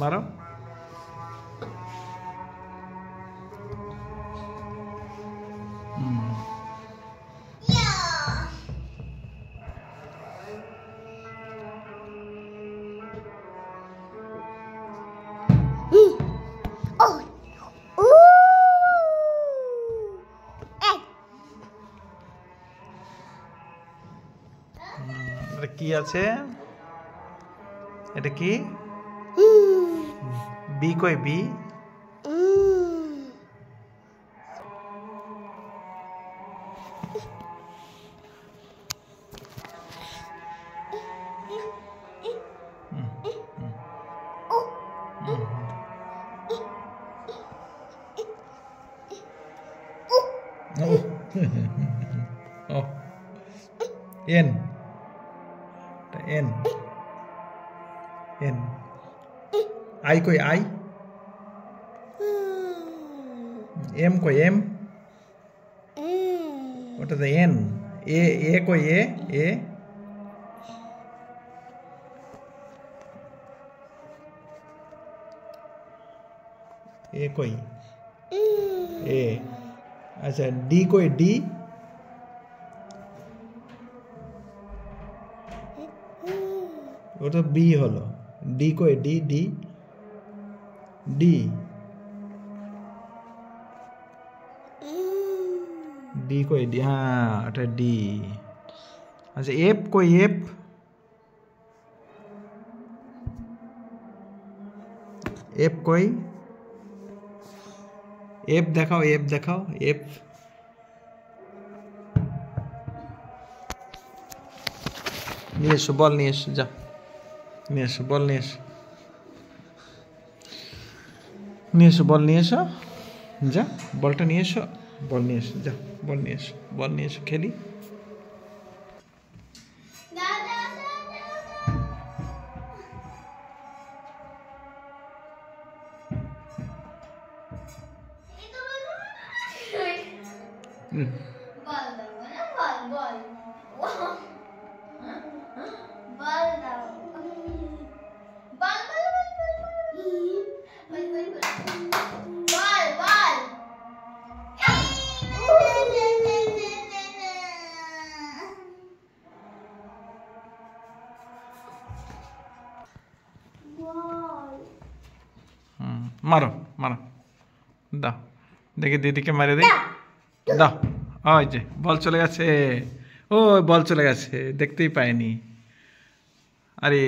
মারো। এটা কি আছে? এটা কি? বি কই B? Oh, N. N. N. I कोई I. M कोई M. What is the N? A कोई A. A कोई A. अच्छा D कोई D. ওটা বি হলো। ডি কই ডি ডি ডি ডি কই ডি, হ্যাঁ এটা ডি। আচ্ছা এফ কই এফ? এফ কই? এফ দেখাও, এফ দেখাও, এফ। নিয়ে এসো, বল নিয়ে এসো, যা নিয়ে এসো, বল নিয়ে এসো, নিয়ে এসো, বল নিয়ে এসো, যা বলটা নিয়ে এসো, বল নিয়ে এসো, যা বল নিয়ে এসো, বল নিয়ে এসো, খেলি। মারো মারো, দাও দেখি দিদিকে মারে দিই, দাও। ওই যে বল চলে গেছে, ও বল চলে গেছে, দেখতেই পাইনি। আরে